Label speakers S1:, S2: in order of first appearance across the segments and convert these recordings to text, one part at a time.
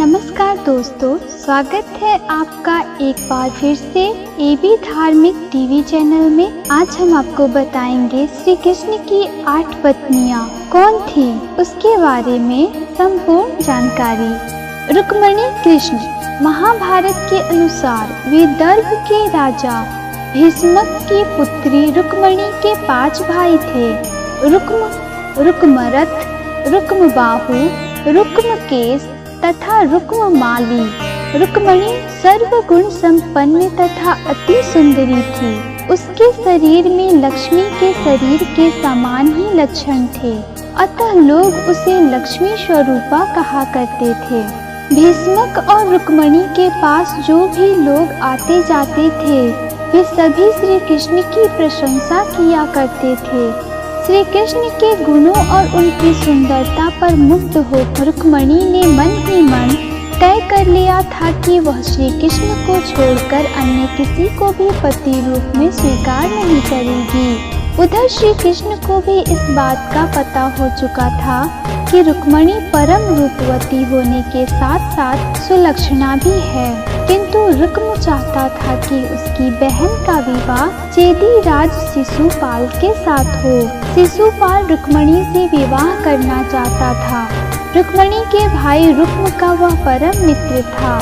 S1: नमस्कार दोस्तों, स्वागत है आपका एक बार फिर से एबी धार्मिक टीवी चैनल में। आज हम आपको बताएंगे श्री कृष्ण की 8 पत्नियां कौन थी, उसके बारे में संपूर्ण जानकारी। रुक्मिणी कृष्ण महाभारत के अनुसार विदर्भ के राजा भीष्मक की पुत्री रुक्मिणी के 5 भाई थे। रुक्मरथ, रुक्मबाहु, रुक्मकेश तथा रुक्ममाली। रुक्मिणी सर्वगुण संपन्न तथा अति सुंदरी थी। उसके शरीर में लक्ष्मी के शरीर के समान ही लक्षण थे, अतः लोग उसे लक्ष्मी स्वरूपा कहा करते थे। भीष्मक और रुक्मिणी के पास जो भी लोग आते जाते थे, वे सभी श्री कृष्ण की प्रशंसा किया करते थे। श्री कृष्ण के गुणों और उनकी सुंदरता पर मुग्ध होकर रुक्मिणी ने मन ही मन तय कर लिया था कि वह श्री कृष्ण को छोड़कर अन्य किसी को भी पति रूप में स्वीकार नहीं करेगी। उधर श्री कृष्ण को भी इस बात का पता हो चुका था कि रुक्मिणी परम रूपवती होने के साथ साथ सुलक्षणा भी है, किंतु रुक्म चाहता था कि उसकी बहन का विवाह चेदी राज शिशुपाल के साथ हो। शिशुपाल रुक्मिणी से विवाह करना चाहता था। रुक्मिणी के भाई रुक्म का वह परम मित्र था।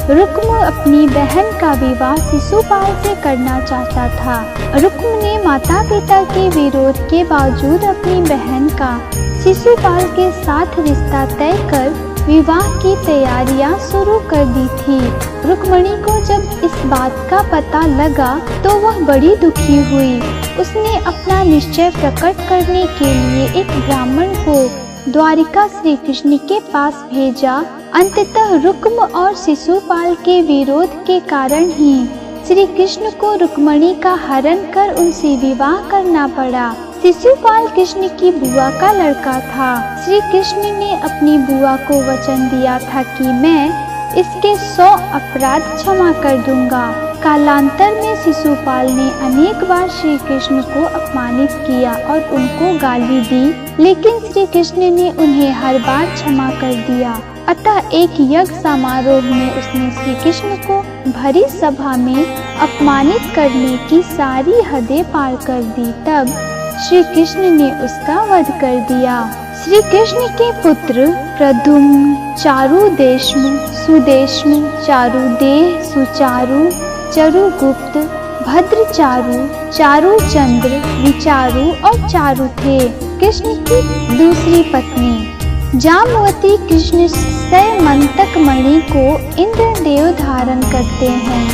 S1: रुक्म अपनी बहन का विवाह शिशुपाल से करना चाहता था। रुक्म ने माता पिता के विरोध के बावजूद अपनी बहन का शिशुपाल के साथ रिश्ता तय कर विवाह की तैयारियां शुरू कर दी थी। रुक्मिणी को जब इस बात का पता लगा तो वह बड़ी दुखी हुई। उसने अपना निश्चय प्रकट करने के लिए एक ब्राह्मण को द्वारिका श्री कृष्ण के पास भेजा। अंततः रुक्म और शिशुपाल के विरोध के कारण ही श्री कृष्ण को रुक्मिणी का हरण कर उनसे विवाह करना पड़ा। शिशुपाल कृष्ण की बुआ का लड़का था। श्री कृष्ण ने अपनी बुआ को वचन दिया था कि मैं इसके 100 अपराध क्षमा कर दूंगा। कालांतर में शिशुपाल ने अनेक बार श्री कृष्ण को अपमानित किया और उनको गाली दी, लेकिन श्री कृष्ण ने उन्हें हर बार क्षमा कर दिया। अतः एक यज्ञ समारोह में उसने श्री कृष्ण को भरी सभा में अपमानित करने की सारी हदें पार कर दी। तब श्री कृष्ण ने उसका वध कर दिया। श्री कृष्ण के पुत्र प्रद्युम्न, चारुदेश्म, सुदेश्म, चारुदेह, सुचारु, चरुगुप्त, भद्रचारु, चारुचंद्र, विचारु और चारु थे। कृष्ण की दूसरी पत्नी जामवती कृष्ण सैमंतक मणि को इंद्रदेव धारण करते हैं।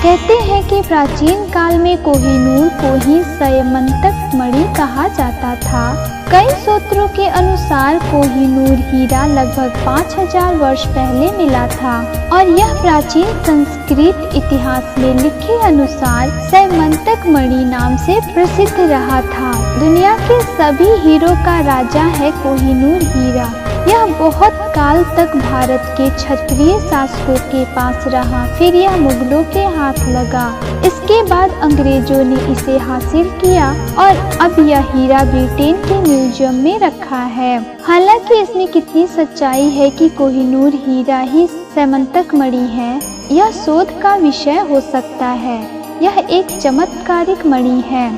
S1: कहते हैं कि प्राचीन काल में कोहिनूर को ही सैमंतक मणि कहा जाता था। कई सूत्रों के अनुसार कोहिनूर हीरा लगभग 5000 वर्ष पहले मिला था और यह प्राचीन संस्कृत इतिहास में लिखे अनुसार सैमंतक मणि नाम से प्रसिद्ध रहा था। दुनिया के सभी हीरों का राजा है कोहिनूर हीरा। यह बहुत काल तक भारत के क्षत्रिय शासकों के पास रहा, फिर यह मुगलों के हाथ लगा। इसके बाद अंग्रेजों ने इसे हासिल किया और अब यह हीरा ब्रिटेन के म्यूजियम में रखा है। हालांकि इसमें कितनी सच्चाई है कि कोहिनूर हीरा ही सैमंतक मणि है, यह शोध का विषय हो सकता है। यह एक चमत्कारिक मणि है।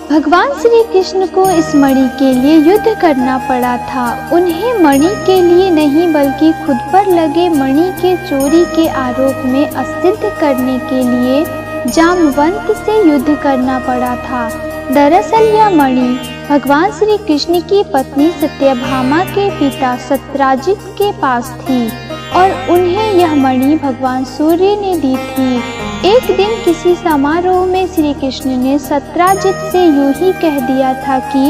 S1: भगवान श्री कृष्ण को इस मणि के लिए युद्ध करना पड़ा था। उन्हें मणि के लिए नहीं बल्कि खुद पर लगे मणि के चोरी के आरोप में असिद्ध करने के लिए जामवंत से युद्ध करना पड़ा था। दरअसल यह मणि भगवान श्री कृष्ण की पत्नी सत्यभामा के पिता सत्राजित के पास थी और उन्हें यह मणि भगवान सूर्य ने दी थी। एक दिन किसी समारोह में श्री कृष्ण ने सत्राजित से यूं ही कह दिया था कि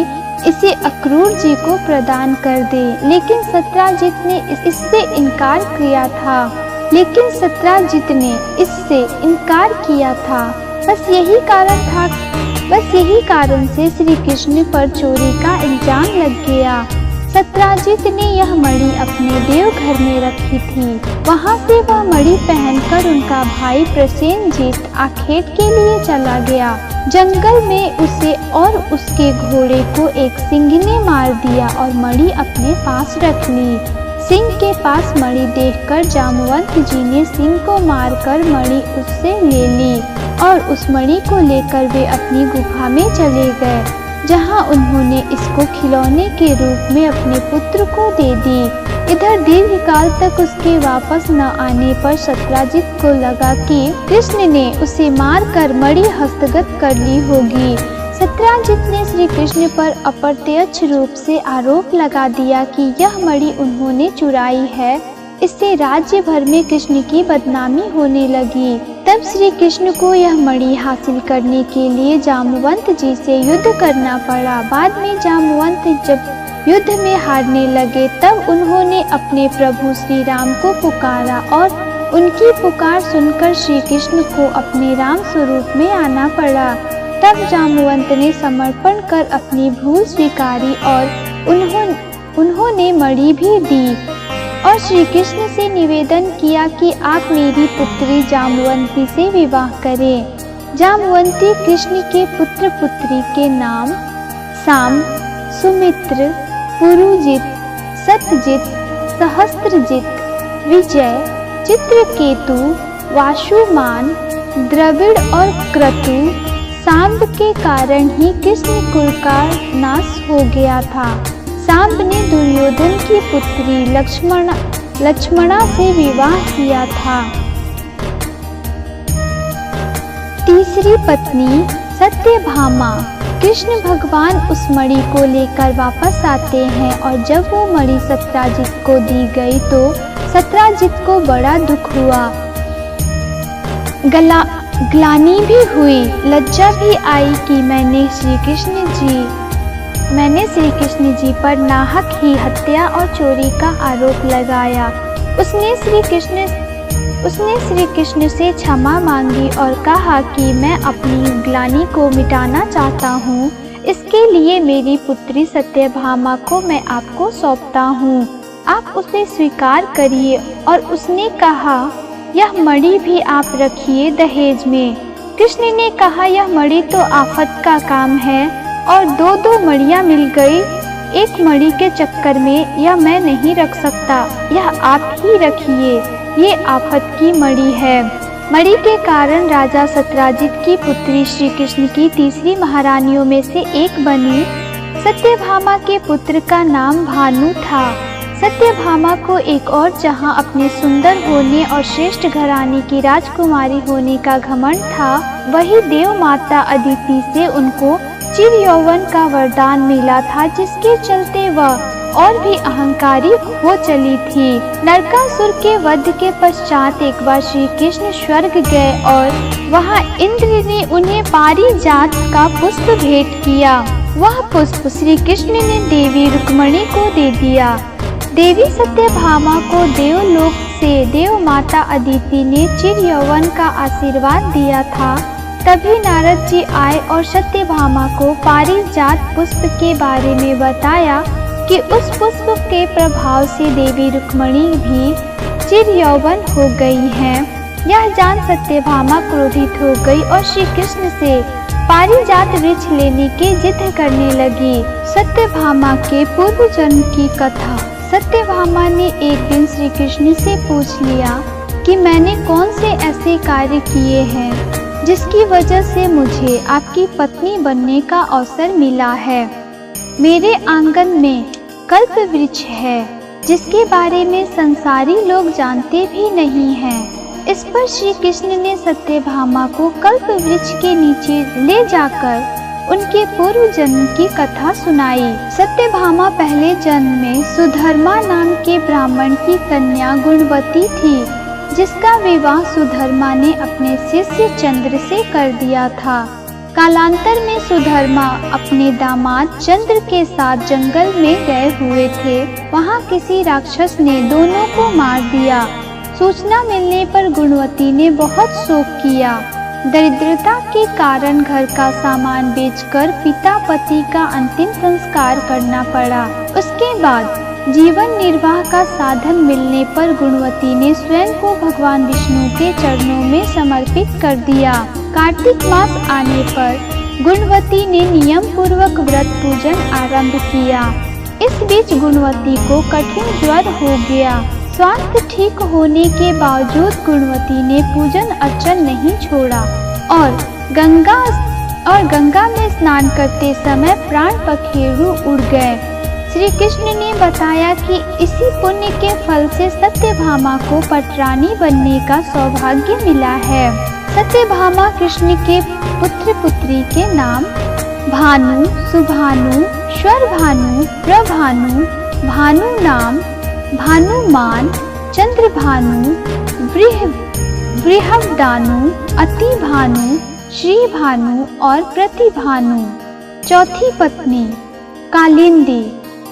S1: इसे अक्रूर जी को प्रदान कर दे, लेकिन सत्राजित ने इससे इनकार किया था। बस यही कारण से श्री कृष्ण पर चोरी का इल्जाम लग गया। सत्राजित ने यह मणि अपने देवघर में रखी थी। वहां से वह मणि पहनकर उनका भाई प्रसेनजीत आखेट के लिए चला गया। जंगल में उसे और उसके घोड़े को एक सिंह ने मार दिया और मणि अपने पास रख ली। सिंह के पास मणि देखकर जामवंत जी ने सिंह को मारकर मणि उससे ले ली और उस मणि को लेकर वे अपनी गुफा में चले गए, जहां उन्होंने इसको खिलौने के रूप में अपने पुत्र को दे दी। इधर दीर्घकाल तक उसके वापस न आने पर सत्यजित को लगा कि कृष्ण ने उसे मारकर मणि हस्तगत कर ली होगी। सत्यजित ने श्री कृष्ण पर अप्रत्यक्ष रूप से आरोप लगा दिया कि यह मणि उन्होंने चुराई है। इससे राज्य भर में कृष्ण की बदनामी होने लगी। तब श्री कृष्ण को यह मणि हासिल करने के लिए जामवंत जी से युद्ध करना पड़ा। बाद में जामवंत जब युद्ध में हारने लगे तब उन्होंने अपने प्रभु श्री राम को पुकारा और उनकी पुकार सुनकर श्री कृष्ण को अपने राम स्वरूप में आना पड़ा। तब जामवंत ने समर्पण कर अपनी भूल स्वीकारी और उन्होंने मणि भी दी और श्री कृष्ण से निवेदन किया कि आप मेरी पुत्री जामवंती से विवाह करें। जामवंती कृष्ण के पुत्र पुत्री के नाम साम, सुमित्र, पुरुजित, सत्यजित, सहस्त्रजित, विजय, चित्रकेतु, वासुमान, द्रविड़ और क्रतु। सांब के कारण ही कृष्ण कुल का नाश हो गया था। सांब ने दुर्योधन की पुत्री लक्ष्मणा से विवाह किया था। तीसरी पत्नी सत्यभामा। कृष्ण भगवान उस मणि को लेकर वापस आते हैं और जब वो मणि सत्यजित को दी गई तो सत्यजित को बड़ा दुख हुआ, ग्लानि भी हुई, लज्जा भी आई कि मैंने श्री कृष्ण जी पर नाहक ही हत्या और चोरी का आरोप लगाया। उसने श्री कृष्ण से क्षमा मांगी और कहा कि मैं अपनी ग्लानि को मिटाना चाहता हूँ। इसके लिए मेरी पुत्री सत्यभामा को मैं आपको सौंपता हूँ, आप उसे स्वीकार करिए। और उसने कहा यह मणि भी आप रखिए दहेज में। कृष्ण ने कहा यह मणि तो आफत का काम है और दो मणियां मिल गई एक मणि के चक्कर में, यह मैं नहीं रख सकता, यह आप ही रखिए, ये आफत की मणि है। मणि के कारण राजा सत्यजित की पुत्री श्री कृष्ण की तीसरी महारानियों में से एक बनी। सत्यभामा के पुत्र का नाम भानु था। सत्यभामा को एक और जहां अपने सुंदर होने और श्रेष्ठ घराने की राजकुमारी होने का घमंड था, वही देव माता अदिति से उनको चिर यौवन का वरदान मिला था, जिसके चलते वह और भी अहंकारी हो चली थी। नरकासुर के वध के पश्चात एक बार श्री कृष्ण स्वर्ग गए और वहां इंद्र ने उन्हें पारिजात का पुष्प भेंट किया। वह पुष्प श्री कृष्ण ने देवी रुक्मिणी को दे दिया। देवी सत्यभामा को देवलोक से देव माता अदिति ने चिर यौवन का आशीर्वाद दिया था। तभी नारद जी आए और सत्यभामा को पारिजात पुष्प के बारे में बताया कि उस पुष्प के प्रभाव से देवी रुक्मिणी भी चिर यौवन हो गई हैं। यह जान सत्यभामा क्रोधित हो गई और श्री कृष्ण से पारिजात वृक्ष लेने की जिद करने लगी। सत्यभामा के पूर्व जन्म की कथा। सत्यभामा ने एक दिन श्री कृष्ण से पूछ लिया कि मैंने कौन से ऐसे कार्य किए हैं जिसकी वजह से मुझे आपकी पत्नी बनने का अवसर मिला है। मेरे आंगन में कल्प वृक्ष है जिसके बारे में संसारी लोग जानते भी नहीं हैं। इस पर श्री कृष्ण ने सत्यभामा को कल्प वृक्ष के नीचे ले जाकर उनके पूर्व जन्म की कथा सुनाई। सत्यभामा पहले जन्म में सुधर्मा नाम के ब्राह्मण की कन्या गुणवती थी, जिसका विवाह सुधर्मा ने अपने शिष्य चंद्र से कर दिया था। कालांतर में सुधर्मा अपने दामाद चंद्र के साथ जंगल में गए हुए थे। वहां किसी राक्षस ने दोनों को मार दिया। सूचना मिलने पर गुणवती ने बहुत शोक किया। दरिद्रता के कारण घर का सामान बेचकर पिता पति का अंतिम संस्कार करना पड़ा। उसके बाद जीवन निर्वाह का साधन मिलने पर गुणवती ने स्वयं को भगवान विष्णु के चरणों में समर्पित कर दिया। कार्तिक मास आने पर गुणवती ने नियम पूर्वक व्रत पूजन आरंभ किया। इस बीच गुणवती को कठिन ज्वर हो गया। स्वास्थ्य ठीक होने के बावजूद गुणवती ने पूजन अर्चन नहीं छोड़ा और गंगा में स्नान करते समय प्राण पखेरु उड़ गए। श्री कृष्ण ने बताया कि इसी पुण्य के फल से सत्यभामा को पटरानी बनने का सौभाग्य मिला है। सत्यभामा कृष्ण के पुत्र पुत्री के नाम भानु, सुभानु, श्वरभानु, प्रभानु, भानुनाम, भानुमान, चंद्रभानु, बृहदानु, अतिभानु, श्रीभानु और प्रतिभानु। चौथी पत्नी कालिंदी।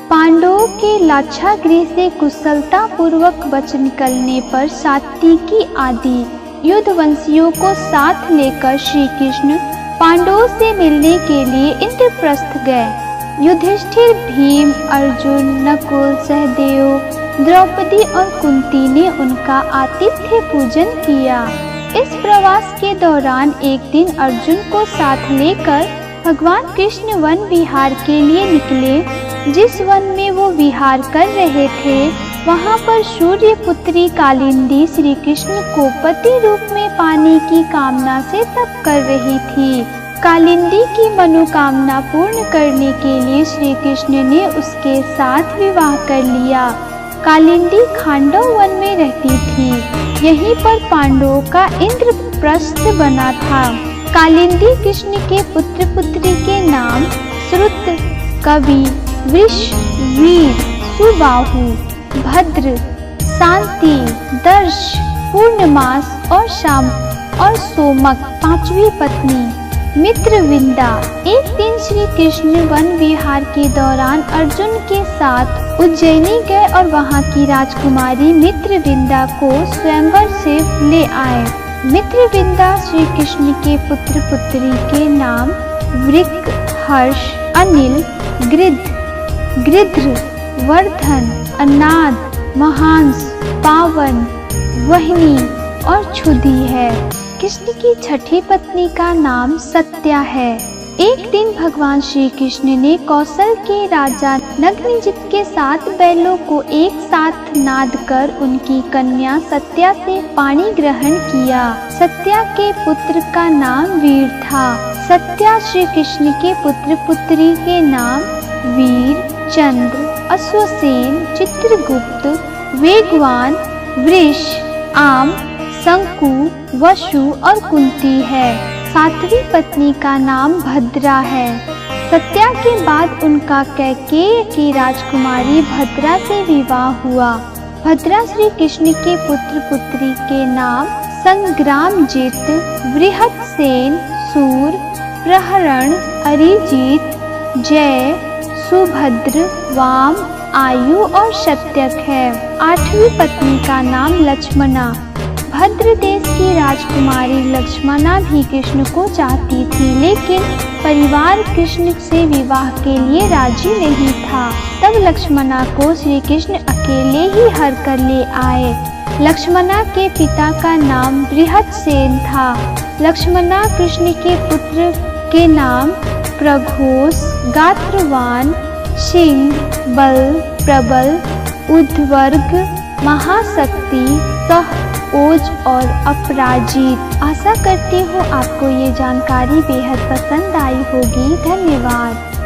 S1: पांडवों के लाक्षागृह से कुशलता पूर्वक बच निकलने पर सात्विकी आदि युद्धवंशियों को साथ लेकर श्री कृष्ण पांडवों से मिलने के लिए इंद्रप्रस्थ गए। युधिष्ठिर, भीम, अर्जुन, नकुल, सहदेव, द्रौपदी और कुंती ने उनका आतिथ्य पूजन किया। इस प्रवास के दौरान एक दिन अर्जुन को साथ लेकर भगवान कृष्ण वन विहार के लिए निकले। जिस वन में वो विहार कर रहे थे वहाँ पर सूर्य पुत्री कालिंदी श्री कृष्ण को पति रूप में पाने की कामना से तप कर रही थी। कालिंदी की मनोकामना पूर्ण करने के लिए श्री कृष्ण ने उसके साथ विवाह कर लिया। कालिंदी खांडव वन में रहती थी। यहीं पर पांडवों का इंद्रप्रस्थ बना था। कालिंदी कृष्ण के पुत्र पुत्री के नाम श्रुत, कवि, वृष, वीर, सुबाहु, भद्र, शांति, दर्श, पूर्णमास और शाम और सोमक। पांचवी पत्नी मित्रविंदा। एक दिन श्री कृष्ण वन विहार के दौरान अर्जुन के साथ उज्जैनी गए और वहां की राजकुमारी मित्रविंदा को स्वयंवर से ले आए। मित्रविंदा श्री कृष्ण के पुत्र पुत्री के नाम वृक, हर्ष, अनिल, गृध्र, वर्धन, अनाद, महांस, पावन, वहिनी और क्षुधि है। कृष्ण की छठी पत्नी का नाम सत्या है। एक दिन भगवान श्री कृष्ण ने कौशल के राजा नग्नजित के 7 बैलों को एक साथ नाद कर उनकी कन्या सत्या से पानी ग्रहण किया। सत्या के पुत्र का नाम वीर था। सत्या श्री कृष्ण के पुत्र पुत्री के नाम वीर, चंद्र, अश्वसेन, चित्रगुप्त, वेगवान, वृष, आम, शंकु, वसु और कुंती है। 7वीं पत्नी का नाम भद्रा है। सत्या के बाद उनका कैकेयी की राजकुमारी भद्रा से विवाह हुआ। भद्रा श्री कृष्ण के पुत्र पुत्री के नाम संग्रामजित, बृहत्सेन, सूर, प्रहरण, अरिजीत, जय, सुभद्र, वाम, आयु और शत्यक है। 8वीं पत्नी का नाम लक्ष्मणा। भद्र देश की राजकुमारी लक्ष्मणा भी कृष्ण को चाहती थी, लेकिन परिवार कृष्ण से विवाह के लिए राजी नहीं था। तब लक्ष्मणा को श्री कृष्ण अकेले ही हर कर ले आए। लक्ष्मणा के पिता का नाम बृहत्सेन था। लक्ष्मणा कृष्ण के पुत्र के नाम प्रघोष, गात्रवान, सिंह, बल, प्रबल, उद्वर्ग, महाशक्ति, ओज और अपराजित। आशा करती हूँ आपको ये जानकारी बेहद पसंद आई होगी। धन्यवाद।